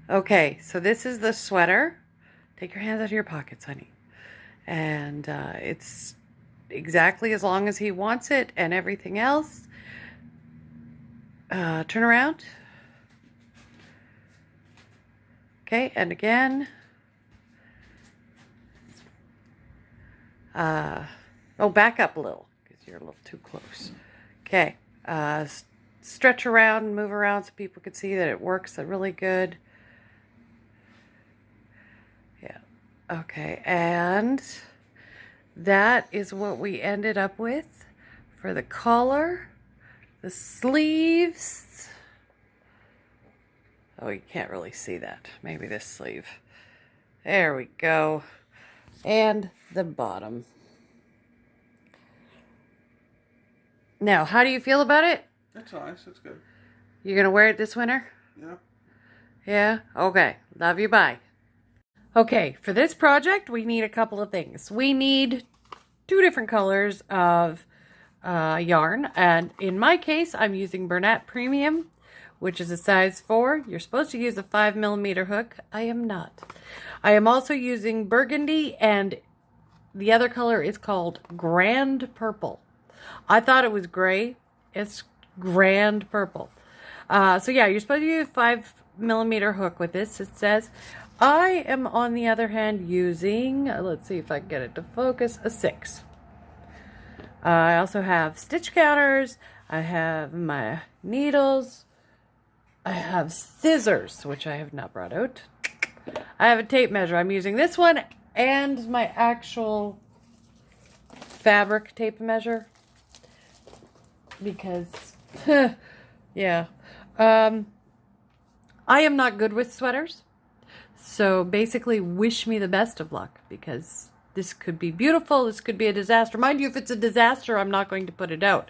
Okay, so this is the sweater. Take your hands out of your pockets, honey. And it's exactly as long as he wants it and everything else. Turn around. Okay, and again. Oh, back up a little because you're a little too close. Okay, stretch around, move around so people can see that it works really good. Yeah, okay, and that is what we ended up with for the collar, the sleeves. Oh, you can't really see that. Maybe this sleeve. There we go. And the bottom. Now, how do you feel about it? That's nice. That's good. You're going to wear it this winter? Yeah. Yeah? Okay. Love you. Bye. Okay, for this project, we need a couple of things. We need 2 different colors of yarn. And in my case, I'm using Bernat Premium, which is a size 4. You're supposed to use a 5mm hook. I am not. I am also using Burgundy, and the other color is called Grand Purple. I thought it was gray. It's Grand Purple. So yeah, you're supposed to use a 5mm hook with this, it says. I am, on the other hand, using, let's see if I can get it to focus, a 6. I also have stitch counters. I have my needles. I have scissors, which I have not brought out. I have a tape measure. I'm using this one and my actual fabric tape measure. Because, yeah. I am not good with sweaters. So basically, wish me the best of luck, because this could be beautiful. This could be a disaster. Mind you, if it's a disaster, I'm not going to put it out.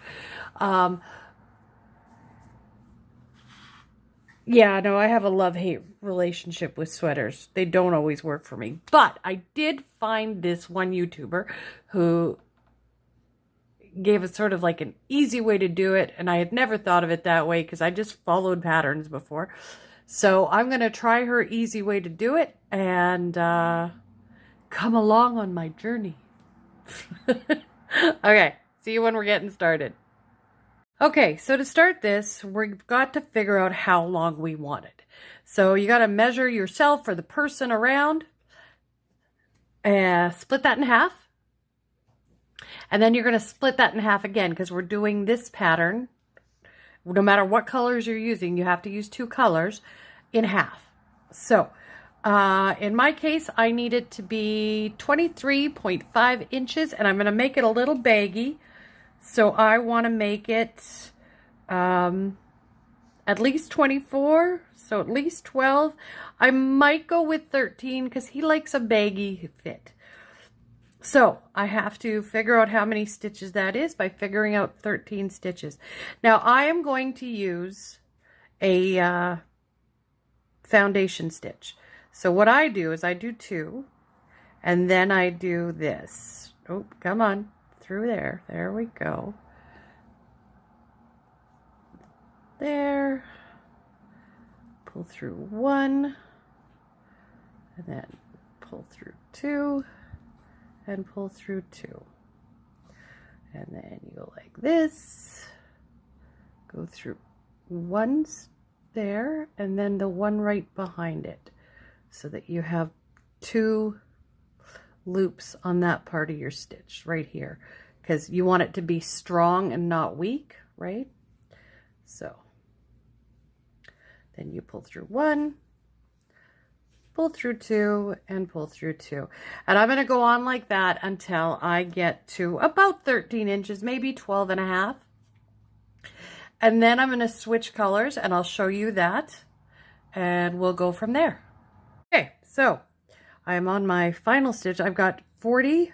Yeah, no, I have a love-hate relationship with sweaters. They don't always work for me. But I did find this one YouTuber who gave us sort of like an easy way to do it, and I had never thought of it that way because I just followed patterns before. So I'm going to try her easy way to do it and come along on my journey. Okay, see you when we're getting started. Okay, so to start this, we've got to figure out how long we want it. So you got to measure yourself for the person around, and split that in half. And then you're going to split that in half again, because we're doing this pattern. No matter what colors you're using, you have to use 2 colors in half. So in my case, I need it to be 23.5 inches, and I'm going to make it a little baggy. So I want to make it at least 24, so at least 12. I might go with 13 because he likes a baggy fit. So I have to figure out how many stitches that is by figuring out 13 stitches. Now I am going to use a foundation stitch. So what I do is I do 2, and then I do this. Oh, come on, through there. There we go. There. Pull through 1, and then pull through 2. And pull through 2. And then you go like this. Go through 1 there, and then the one right behind it, so that you have 2 loops on that part of your stitch right here, because you want it to be strong and not weak, right? So then you pull through 1, pull through 2, and pull through 2. And I'm going to go on like that until I get to about 13 inches, maybe 12 and a half. And then I'm going to switch colors, and I'll show you that, and we'll go from there. Okay, so I'm on my final stitch. I've got 40,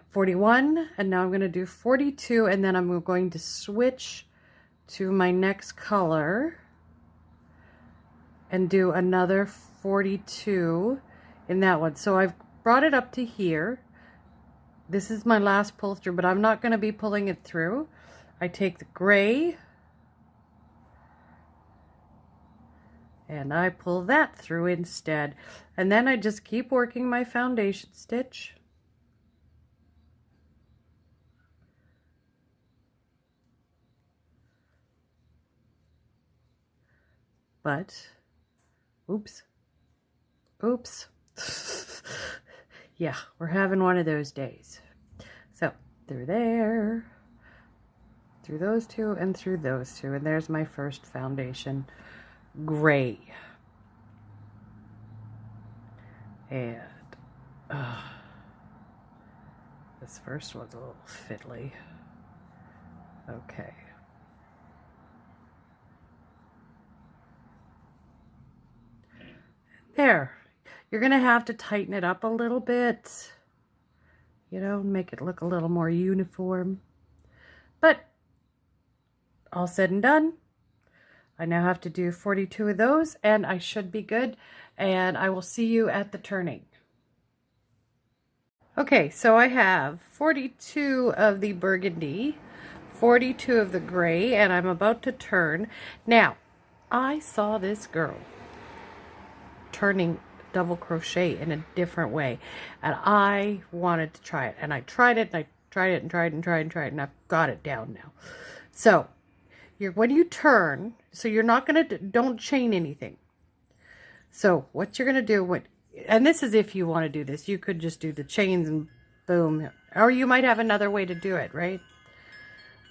41, and now I'm going to do 42, and then I'm going to switch to my next color and do another 42 in that one. So I've brought it up to here. This is my last pull through, but I'm not going to be pulling it through. I take the gray And I pull that through instead. And then I just keep working my foundation stitch. But, oops. Yeah, we're having one of those days. So, through there, through those two, and through those two. And there's my first foundation gray. And this first one's a little fiddly. Okay. There. You're going to have to tighten it up a little bit. You know, make it look a little more uniform. But all said and done, I now have to do 42 of those, and I should be good. And I will see you at the turning. Okay, so I have 42 of the burgundy, 42 of the gray, and I'm about to turn. Now, I saw this girl turning double crochet in a different way, and I wanted to try it, and I tried it, and I tried it, and tried and tried and tried, and I've got it down now. So, when you turn, so you're not going to, don't chain anything. So, what you're going to do, and this is if you want to do this, you could just do the chains and boom, or you might have another way to do it, right?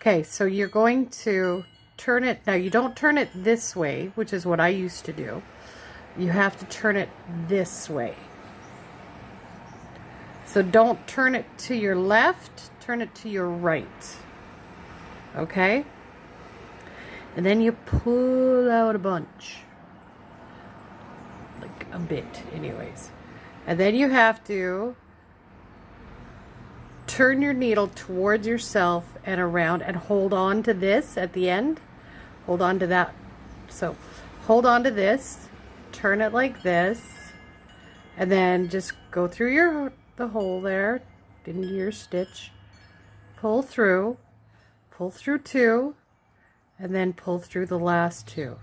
Okay, so you're going to turn it, now you don't turn it this way, which is what I used to do. You have to turn it this way. So don't turn it to your left, turn it to your right. Okay? And then you pull out a bunch. Like a bit, anyways. And then you have to turn your needle towards yourself and around and hold on to this at the end. Hold on to that. So hold on to this. Turn it like this, and then just go through the hole there into your stitch, pull through two, and then pull through the last two.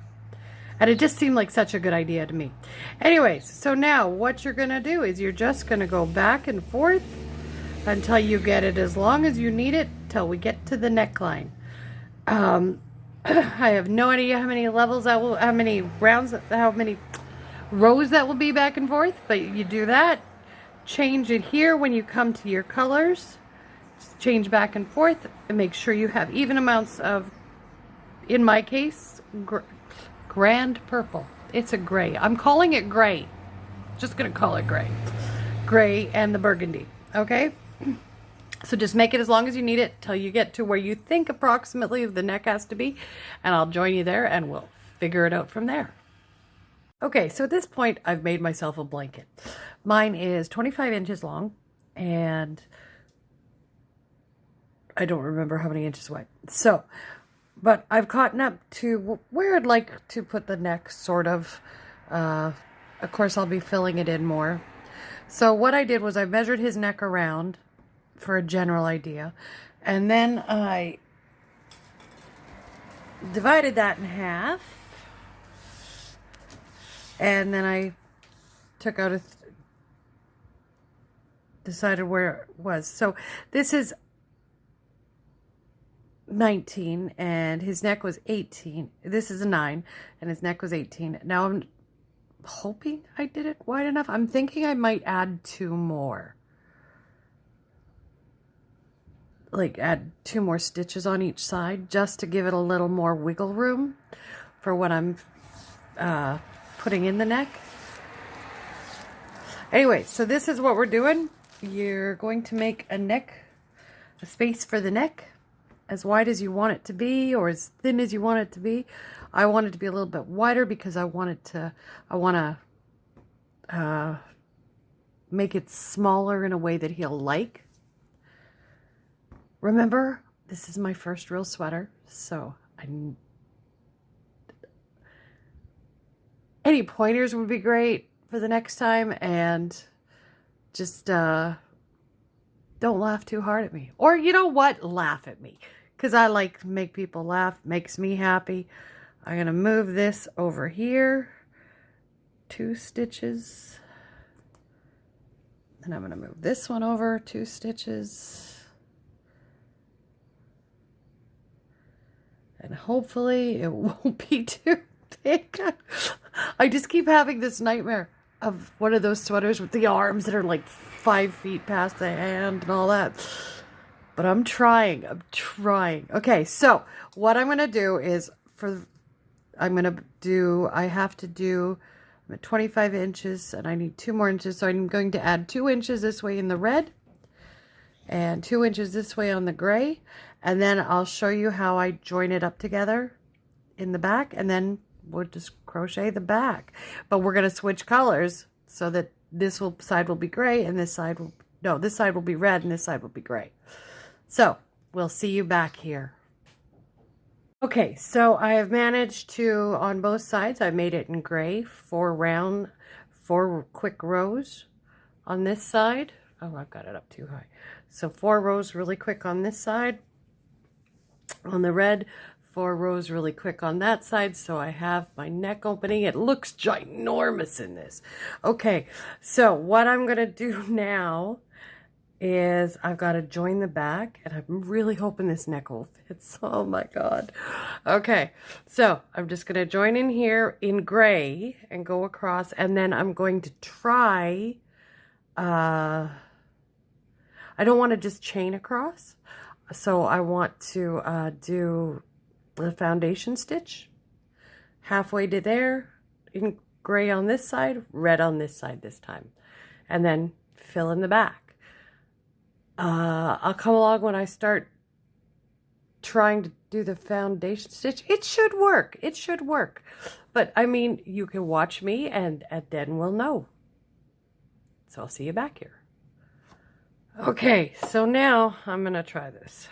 And it just seemed like such a good idea to me. Anyways, so now what you're gonna do is you're just gonna go back and forth until you get it as long as you need it, till we get to the neckline. I have no idea how many levels how many rows that will be back and forth, but you do that. Change it here when you come to your colors. Just change back and forth and make sure you have even amounts of, in my case, grand purple. It's a gray. I'm calling it gray. Just gonna call it gray. Gray and the burgundy. Okay? So just make it as long as you need it till you get to where you think approximately the neck has to be, and I'll join you there and we'll figure it out from there. Okay, so at this point I've made myself a blanket. Mine is 25 inches long, and I don't remember how many inches wide. So, but I've gotten up to where I'd like to put the neck, sort of. Of course, I'll be filling it in more. So what I did was I measured his neck around for a general idea, and then I divided that in half, and then I took out decided where it was. So this is 19 and his neck was 18. This is a 9 and his neck was 18. Now I'm hoping I did it wide enough. I'm thinking I might add 2 more. Like add 2 more stitches on each side just to give it a little more wiggle room for what I'm putting in the neck. Anyway, so this is what we're doing. You're going to make a space for the neck, as wide as you want it to be or as thin as you want it to be. I want it to be a little bit wider because I want to make it smaller in a way that he'll like. Remember, this is my first real sweater, so any pointers would be great for the next time, and just don't laugh too hard at me. Or you know what? Laugh at me. Because I like to make people laugh. Makes me happy. I'm going to move this over here. 2 stitches. And I'm going to move this one over 2 stitches. And hopefully it won't be too thick. I just keep having this nightmare of one of those sweaters with the arms that are like 5 feet past the hand and all that. But I'm trying. Okay, so what I'm going to do is I'm at 25 inches and I need 2 more inches. So I'm going to add 2 inches this way in the red and 2 inches this way on the gray. And then I'll show you how I join it up together in the back, and then we'll just crochet the back. But we're going to switch colors so that this side will be gray and this side will be red and this side will be gray. So we'll see you back here. Okay, so I have managed to, on both sides, I made it in gray, 4 quick rows on this side. Oh, I've got it up too high. So 4 rows really quick on this side. On the red, 4 rows really quick on that side. So I have my neck opening. It looks ginormous in this. Okay, so what I'm going to do now is I've got to join the back, and I'm really hoping this neck will fit. Oh my God. Okay, so I'm just going to join in here in gray and go across, and then I'm going to try, I don't want to just chain across, so I want to do the foundation stitch halfway to there, in gray on this side, red on this side this time, and then fill in the back. I'll come along when I start trying to do the foundation stitch. It should work. It should work. But, I mean, you can watch me and then we'll know. So I'll see you back here. Okay, so now I'm going to try this.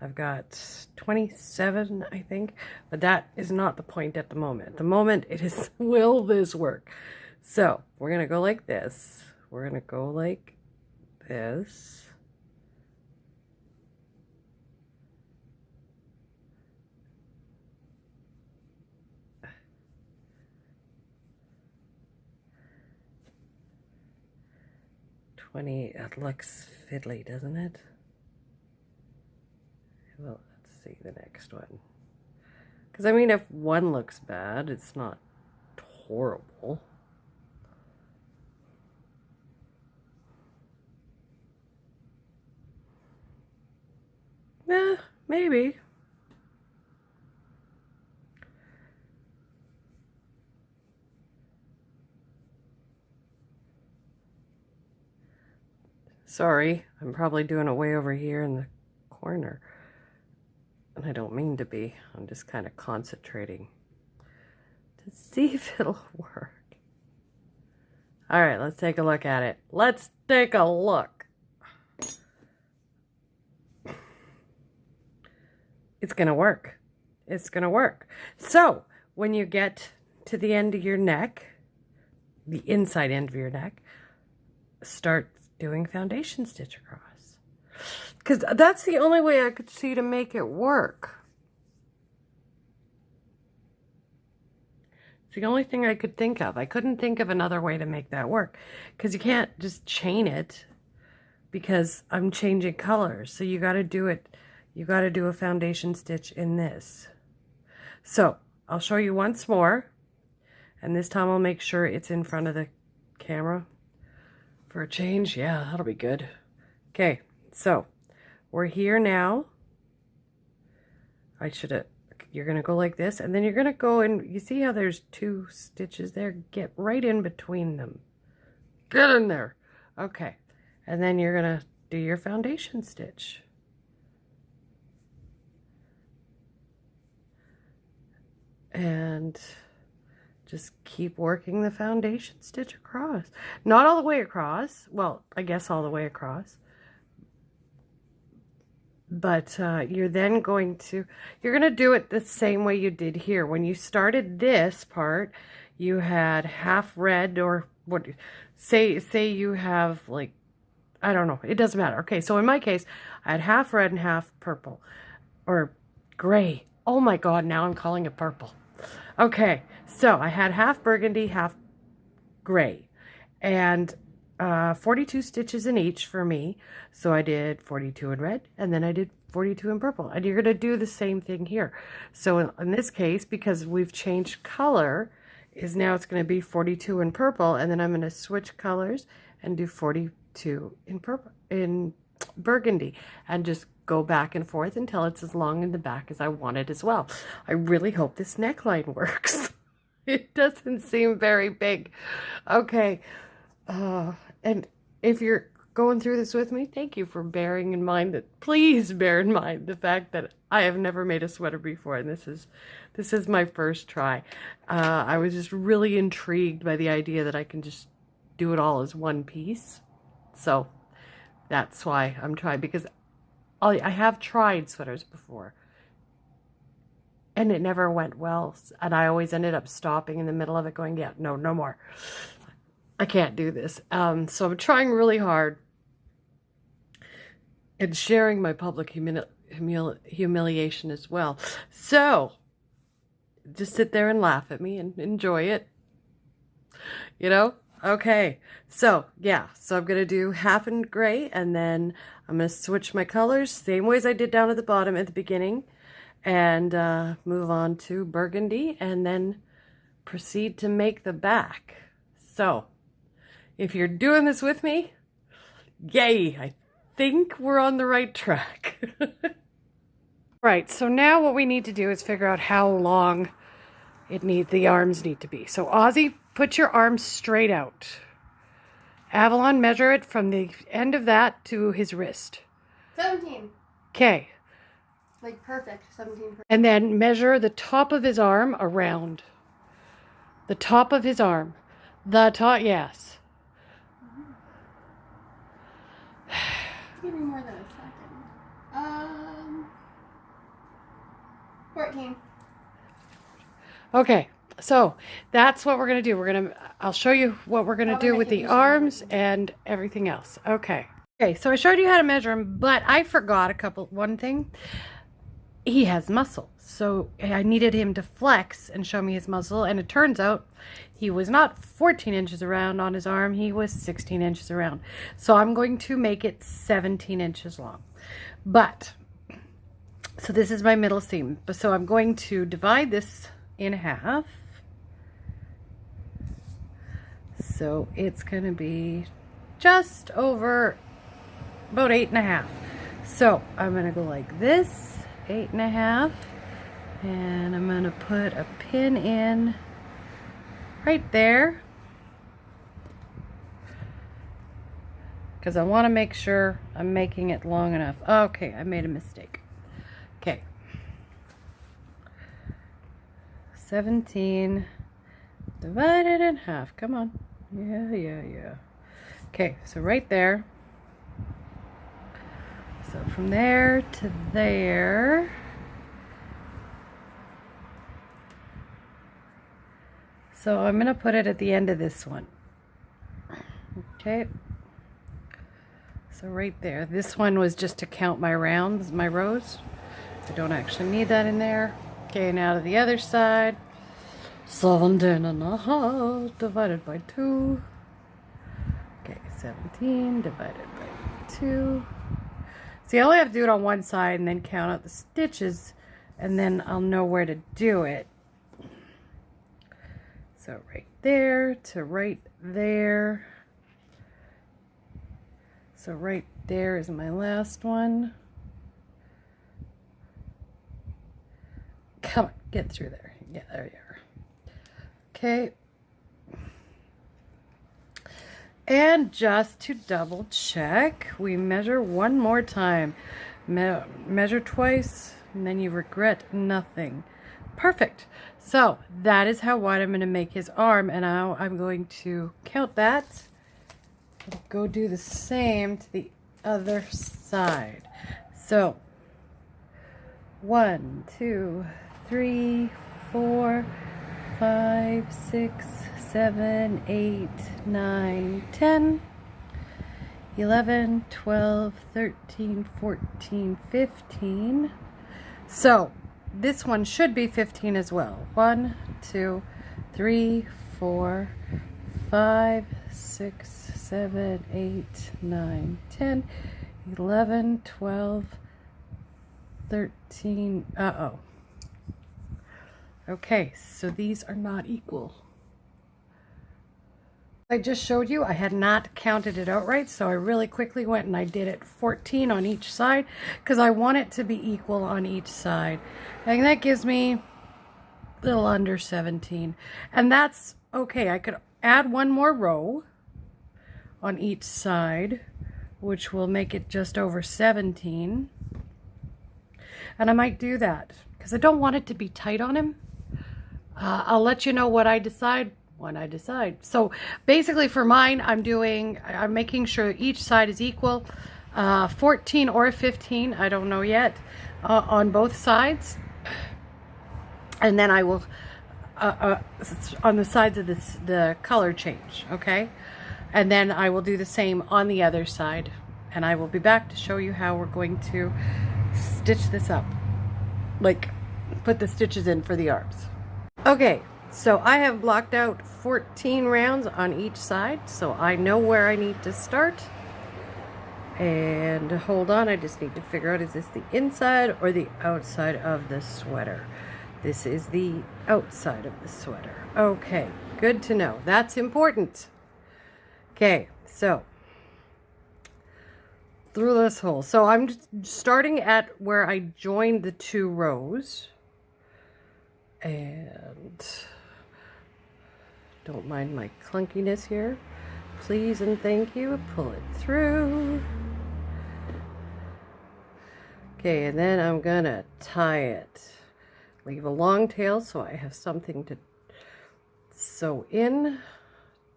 I've got 27, I think. But that is not the point at the moment. At the moment, it is, will this work? So, we're going to go like this. We're going to go like this. It looks fiddly, doesn't it? Well, let's see the next one. Because, I mean, if one looks bad, it's not horrible. Yeah, maybe. Sorry, I'm probably doing it way over here in the corner. And I don't mean to be. I'm just kind of concentrating to see if it'll work. All right, let's take a look at it. Let's take a look. It's going to work. It's going to work. So, when you get to the end of your neck, the inside end of your neck, start doing foundation stitch across. Because that's the only way I could see to make it work. It's the only thing I could think of. I couldn't think of another way to make that work. Because you can't just chain it because I'm changing colors. So you got to do it. You got to do a foundation stitch in this. So I'll show you once more. And this time I'll make sure it's in front of the camera for a change. Yeah, that'll be good. Okay, so we're here now. You're going to go like this, and then you're going to go and you see how there's 2 stitches there? Get right in between them. Get in there. Okay, and then you're going to do your foundation stitch. And just keep working the foundation stitch across. Not all the way across. Well, I guess all the way across. But you're then going to do it the same way you did here. When you started this part, you had half red, or what, say you have, like, I don't know. It doesn't matter. Okay, so in my case, I had half red and half purple. Or gray. Oh my God, now I'm calling it purple. Okay, so I had half burgundy, half gray, and 42 stitches in each for me. So I did 42 in red, and then I did 42 in purple. And you're going to do the same thing here. So in this case, because we've changed color, is now it's going to be 42 in purple, and then I'm going to switch colors and do 42 in purple, in burgundy, and just go back and forth until it's as long in the back as I want it as well. I really hope this neckline works. It doesn't seem very big. Okay. And if you're going through this with me, thank you for bearing in mind that, please bear in mind the fact that I have never made a sweater before, and this is my first try. I was just really intrigued by the idea that I can just do it all as one piece. So that's why I'm trying, because I have tried sweaters before, and it never went well, and I always ended up stopping in the middle of it going, yeah, no more. I can't do this. So I'm trying really hard and sharing my public humiliation as well. So just sit there and laugh at me and enjoy it. You know? Okay. So yeah. So I'm going to do half in gray, and then I'm going to switch my colors same way as I did down at the bottom at the beginning, and move on to burgundy, and then proceed to make the back. So if you're doing this with me, yay, I think we're on the right track. Right, so now what we need to do is figure out how long the arms need to be. So Ozzy, put your arms straight out. Avalon, measure it from the end of that to his wrist. 17. Okay. Like perfect, 17. Perfect. And then measure the top of his arm around. The top of his arm. The top, yes. Give me more than a second. 14. Okay, so that's what we're going to do. I'll show you what we're going to do with the arms and everything else. Okay. Okay, so I showed you how to measure him, but I forgot one thing. He has muscle, so I needed him to flex and show me his muscle, and it turns out he was not 14 inches around on his arm, he was 16 inches around. So I'm going to make it 17 inches long. So this is my middle seam. So I'm going to divide this in half. So it's going to be just over about 8.5. So I'm going to go like this. 8.5, and I'm going to put a pin in right there because I want to make sure I'm making it long enough. Okay, I made a mistake. Okay, 17 divided in half. Come on. Yeah. Okay, so right there. So from there to there. So I'm going to put it at the end of this one. Okay. So right there. This one was just to count my rounds, my rows. I don't actually need that in there. Okay, now to the other side. 17.5 divided by 2. Okay, 17 divided by 2. See, I only have to do it on one side and then count out the stitches, and then I'll know where to do it. So right there to right there. So right there is my last one. Come on, get through there. Yeah, there you are. Okay. And just to double check, we measure one more time. Measure twice, and then you regret nothing. Perfect. So that is how wide I'm going to make his arm, and now I'm going to count that. I'll go do the same to the other side. So 1, 2, 3, 4, 5, 6, 7, 8, 9, 10, 11, 12, 13, 14, 15. So this one should be 15 as well. 1, 2, 3, 4, 5, 6, 7, 8, 9, 10, 11, 12, 13. Uh-oh. Okay, so these are not equal. I just showed you I had not counted it out right, so I really quickly went and I did it 14 on each side because I want it to be equal on each side. And that gives me a little under 17. And that's okay. I could add one more row on each side, which will make it just over 17. And I might do that because I don't want it to be tight on him. I'll let you know what I decide when I decide. So basically for mine, I'm making sure each side is equal, 14 or 15, I don't know yet, on both sides. And then I will, on the sides of the color change, okay? And then I will do the same on the other side. And I will be back to show you how we're going to stitch this up. Like, put the stitches in for the arms. Okay. So I have blocked out 14 rounds on each side, so I know where I need to start. And hold on, I just need to figure out, is this the inside or the outside of the sweater? This is the outside of the sweater. Okay, good to know. That's important. Okay, so through this hole. So I'm starting at where I joined the 2 rows. And don't mind my clunkiness here. Please and thank you. Pull it through. Okay, and then I'm gonna tie it. Leave a long tail so I have something to sew in.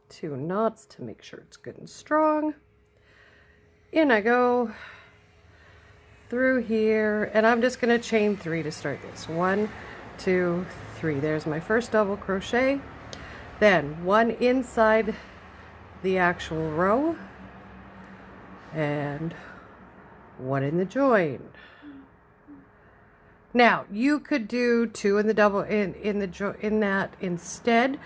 2 knots to make sure it's good and strong. In I go. Through here. And I'm just gonna chain 3 to start this. 1, 2, 3. There's my first double crochet. Then 1 inside the actual row and 1 in the join. Now you could do 2 in the double in that instead.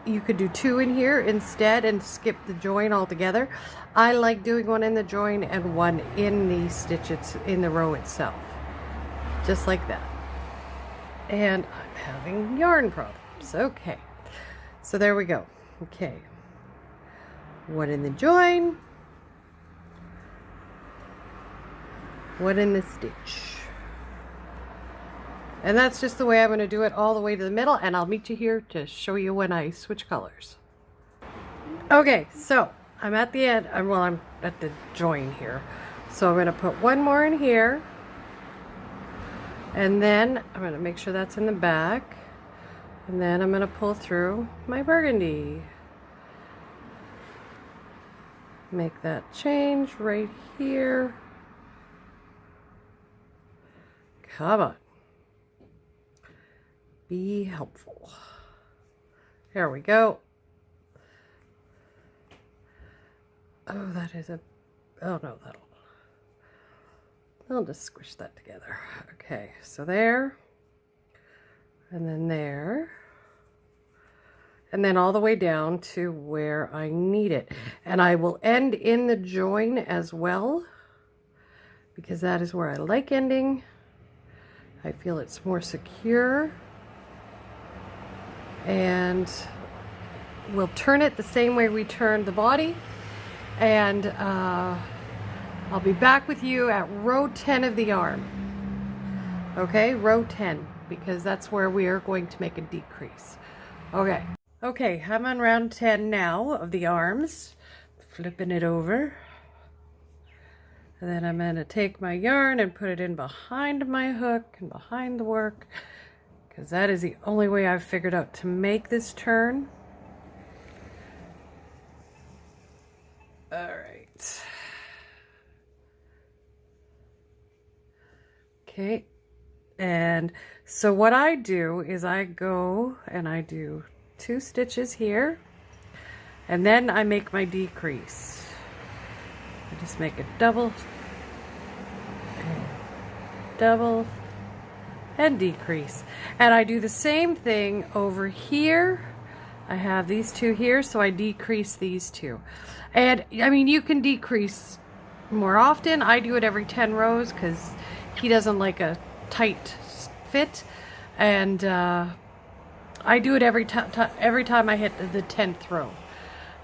You could do 2 in here instead and skip the join altogether. I like doing 1 in the join and 1 in the stitches in the row itself, just like that. And I'm having yarn problems. Okay. So there we go. Okay. 1 in the join. 1 in the stitch. And that's just the way I'm going to do it all the way to the middle. And I'll meet you here to show you when I switch colors. Okay, so I'm at the end. I'm at the join here. So I'm going to put 1 more in here. And then I'm going to make sure that's in the back. And then I'm going to pull through my burgundy. Make that change right here. Come on. Be helpful. There we go. Oh, that is oh no, I'll just squish that together. Okay, so there. And then there, and then all the way down to where I need it. And I will end in the join as well, because that is where I like ending. I feel it's more secure. And we'll turn it the same way we turned the body. And I'll be back with you at row 10 of the arm. Okay, row 10. Because that's where we are going to make a decrease. Okay. Okay, I'm on round 10 now of the arms. Flipping it over. And then I'm going to take my yarn and put it in behind my hook and behind the work. Because that is the only way I've figured out to make this turn. Alright. Okay. And so what I do is I go and I do 2 stitches here, and then I make my decrease. I just make a double, and decrease. And I do the same thing over here. I have these two here, so I decrease these two. And I mean, you can decrease more often. I do it every 10 rows because he doesn't like a tight fit. And I do it every time I hit the 10th row.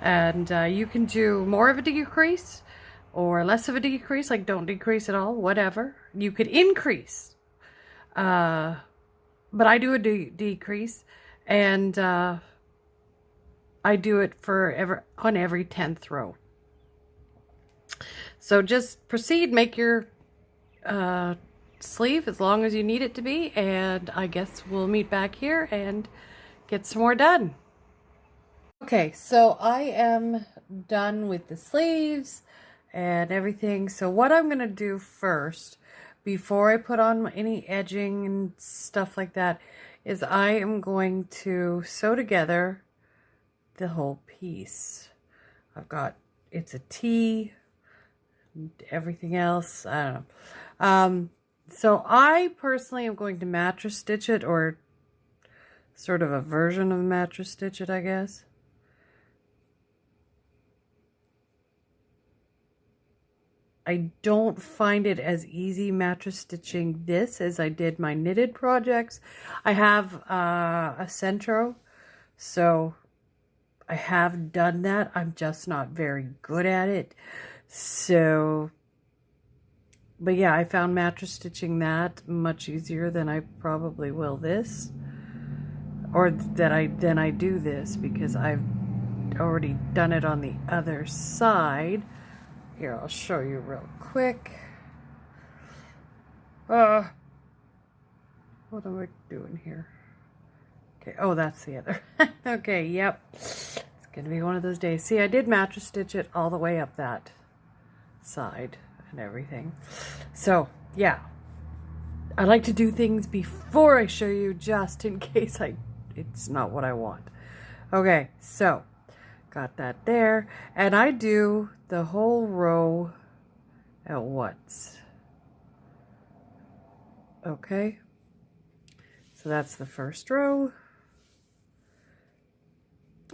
And you can do more of a decrease or less of a decrease, like don't decrease at all, whatever. You could increase. But I do a decrease, and I do it on every 10th row. So just proceed, make your sleeve as long as you need it to be, and I guess we'll meet back here and get some more done. Okay, so I am done with the sleeves and everything. So what I'm going to do first, before I put on any edging and stuff like that, is I am going to sew together the whole piece. It's a T, everything else, I don't know. So I personally am going to mattress stitch it, or sort of a version of mattress stitch it, I guess. I don't find it as easy mattress stitching this as I did my knitted projects. I have a Centro, so I have done that. I'm just not very good at it. So, but yeah, I found mattress stitching that much easier than I probably will this. Or than I do this, because I've already done it on the other side. Here, I'll show you real quick. What am I doing here? Okay, oh, that's the other. Okay, yep. It's gonna be one of those days. See, I did mattress stitch it all the way up that side and everything. So, yeah. I like to do things before I show you, just in case it's not what I want. Okay, so got that there, and I do the whole row at once. Okay, so that's the first row.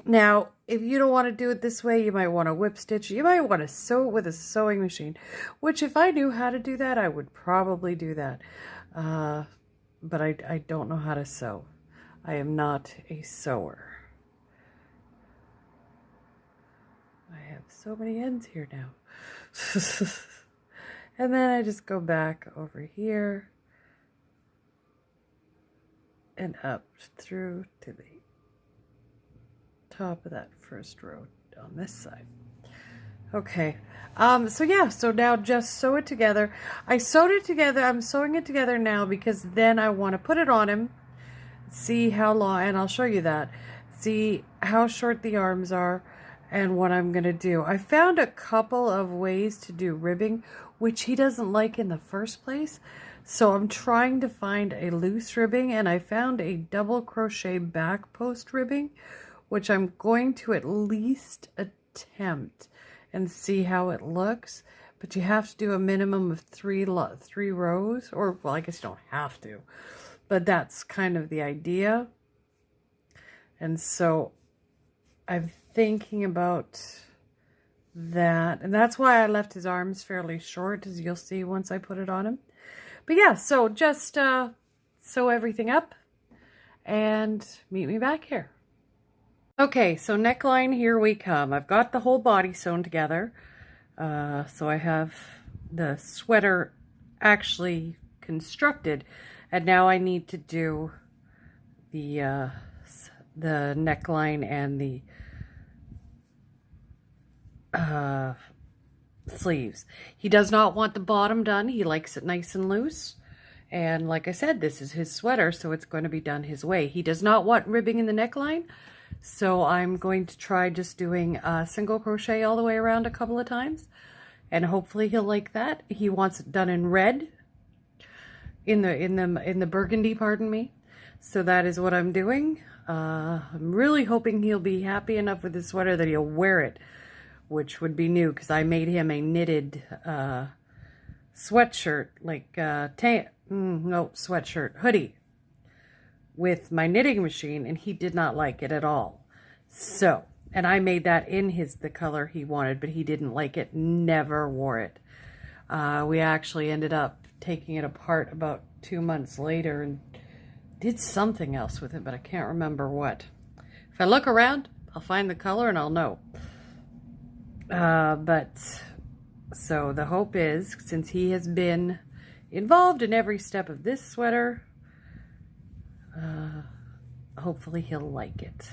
Now, if you don't want to do it this way, you might want to whip stitch. You might want to sew it with a sewing machine, which if I knew how to do that, I would probably do that. But I don't know how to sew. I am not a sewer. I have so many ends here now. And then I just go back over here and up through to the top of that first row on this side. Okay, so yeah, so now just sew it together. I sewed it together. I'm sewing it together now because then I want to put it on him, see how long, and I'll show you that, see how short the arms are and what I'm going to do. I found a couple of ways to do ribbing, which he doesn't like in the first place. So I'm trying to find a loose ribbing, and I found a double crochet back post ribbing, which I'm going to at least attempt and see how it looks. But you have to do a minimum of three rows, or well, I guess you don't have to, but that's kind of the idea. And so I'm thinking about that, and that's why I left his arms fairly short, as you'll see once I put it on him. But yeah, so just sew everything up and meet me back here. Okay, so neckline, here we come. I've got the whole body sewn together. So I have the sweater actually constructed, and now I need to do the neckline and the sleeves. He does not want the bottom done. He likes it nice and loose. And like I said, this is his sweater, so it's going to be done his way. He does not want ribbing in the neckline. So I'm going to try just doing a single crochet all the way around a couple of times, and hopefully he'll like that. He wants it done in red, in the burgundy, pardon me. So that is what I'm doing. I'm really hoping he'll be happy enough with the sweater that he'll wear it, which would be new because I made him a knitted sweatshirt, like no, sweatshirt, hoodie with my knitting machine, and he did not like it at all. So, and I made that in the color he wanted, but he didn't like it, never wore it. We actually ended up taking it apart about 2 months later and did something else with it, but I can't remember what. If I look around, I'll find the color and I'll know. So the hope is, since he has been involved in every step of this sweater, hopefully he'll like it.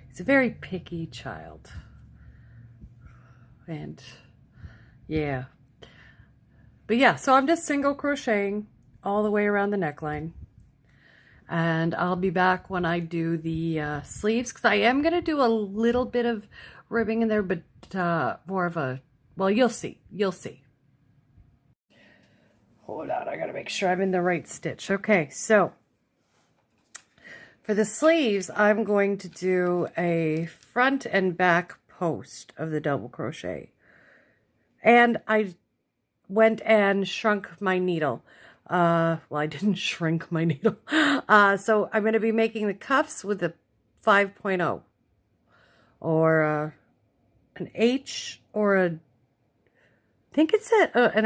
He's a very picky child. And yeah. But yeah, so I'm just single crocheting all the way around the neckline. And I'll be back when I do the sleeves, because I am going to do a little bit of ribbing in there, but more of a, well, you'll see. You'll see. Hold on, I got to make sure I'm in the right stitch. Okay, so for the sleeves, I'm going to do a front and back post of the double crochet. And I went and shrunk my needle. Well, I didn't shrink my needle. So I'm going to be making the cuffs with a 5.0 or an H or a, I think it's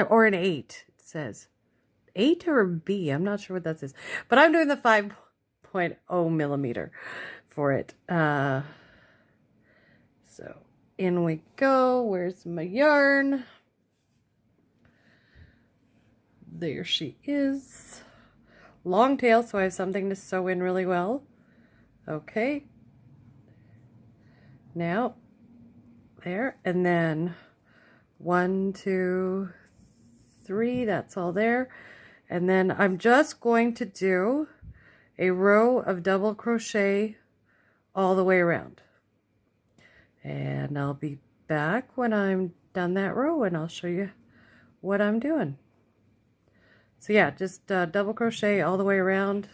or an 8. It says 8 or a B. I'm not sure what that says, but I'm doing the 5.0 millimeter for it. So in we go. Where's my yarn? There she is. Long tail, so I have something to sew in really well. Okay. Now, there. And then 1, 2, 3. That's all there. And then I'm just going to do a row of double crochet all the way around. And I'll be back when I'm done that row and I'll show you what I'm doing. So yeah, just double crochet all the way around.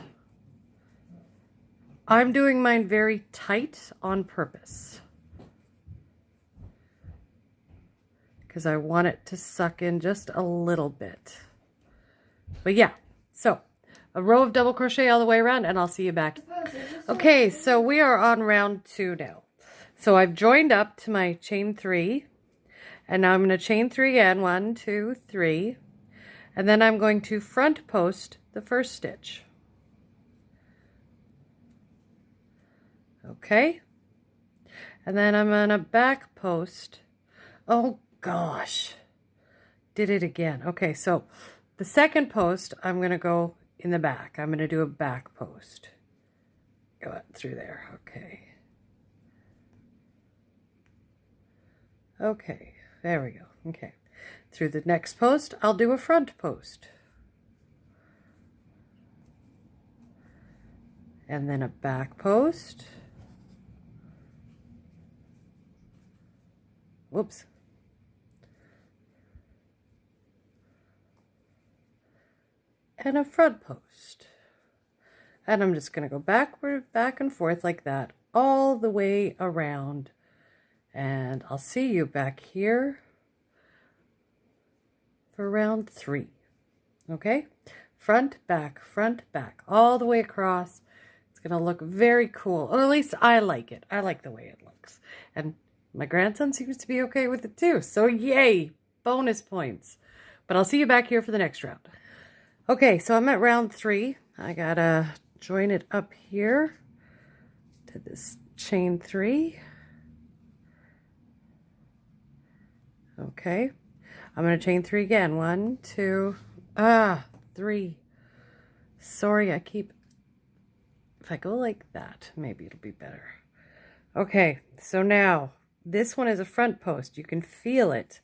I'm doing mine very tight on purpose, because I want it to suck in just a little bit. But yeah, so a row of double crochet all the way around, and I'll see you back. Okay, so we are on round 2 now. So I've joined up to my chain 3, and now I'm going to chain 3 again, 1, 2, 3. And then I'm going to front post the first stitch. Okay. And then I'm going to back post. Oh gosh. Did it again. Okay, so the second post, I'm going to go in the back. I'm going to do a back post. Go out through there. Okay. Okay, there we go. Okay. Through the next post, I'll do a front post. And then a back post. Whoops. And a front post. And I'm just going to go backward, back and forth like that all the way around. And I'll see you back here for round 3. Okay, front, back, all the way across. It's gonna look very cool, or at least I like it. I like the way it looks, and my grandson seems to be okay with it too, so yay, bonus points. But I'll see you back here for the next round. Okay, so I'm at round 3. I gotta join it up here to this chain 3. Okay, I'm going to chain 3 again. 1, 2, 3. Sorry, if I go like that, maybe it'll be better. Okay, so now this one is a front post. You can feel it.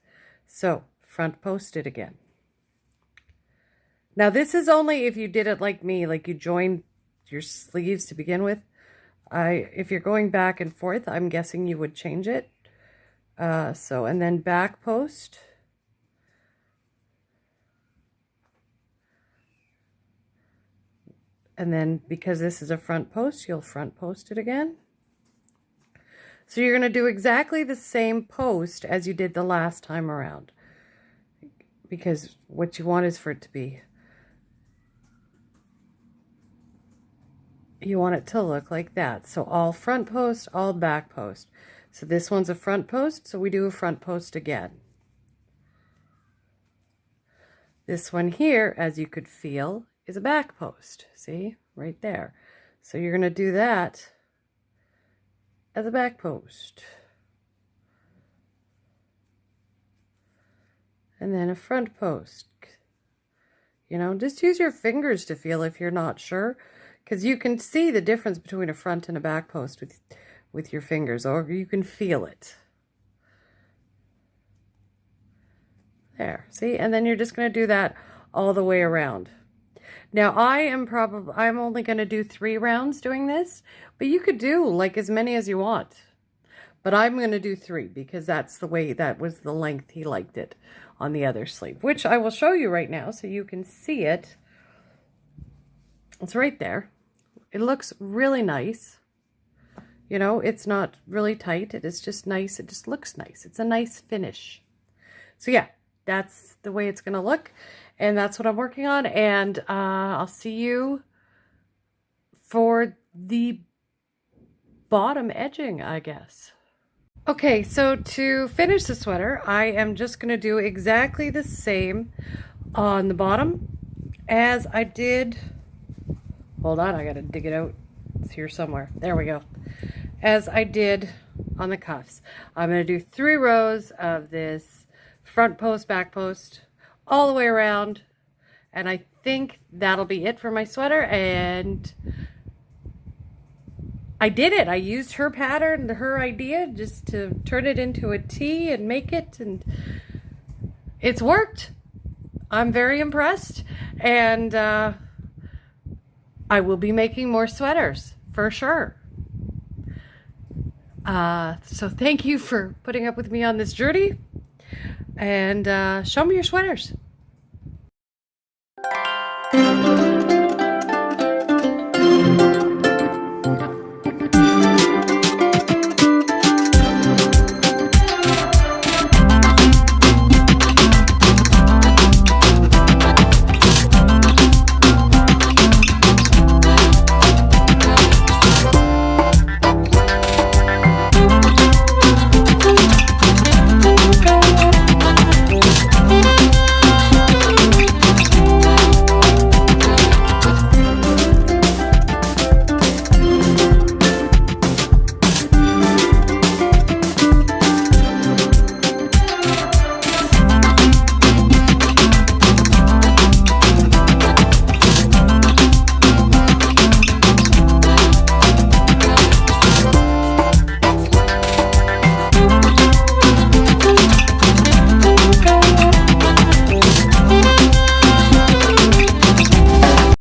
So front post it again. Now this is only if you did it like me, like you joined your sleeves to begin with. If you're going back and forth, I'm guessing you would change it. And then back post. And then because this is a front post, you'll front post it again. So you're going to do exactly the same post as you did the last time around, because what you want is for it to be you want it to look like that. So all front post, all back post. So this one's a front post, so we do a front post again. This one here, as you could feel, is a back post. See, right there. So you're going to do that as a back post. And then a front post. You know, just use your fingers to feel if you're not sure, because you can see the difference between a front and a back post with your fingers, or you can feel it. There, see? And then you're just going to do that all the way around. Now, I'm only going to do 3 rounds doing this, but you could do like as many as you want. But I'm going to do 3 because that's the way, that was the length he liked it on the other sleeve, which I will show you right now so you can see it. It's right there. It looks really nice. You know, it's not really tight. It is just nice. It just looks nice. It's a nice finish. So yeah, that's the way it's going to look. And that's what I'm working on. And I'll see you for the bottom edging, I guess. Okay, so to finish the sweater, I am just going to do exactly the same on the bottom as I did. Hold on, I got to dig it out. It's here somewhere. There we go. As I did on the cuffs. I'm going to do 3 rows of this front post, back post, all the way around. And I think that'll be it for my sweater. And I did it. I used her pattern, her idea, just to turn it into a tee and make it. And it's worked. I'm very impressed. And I will be making more sweaters for sure. So thank you for putting up with me on this journey. And show me your sweaters.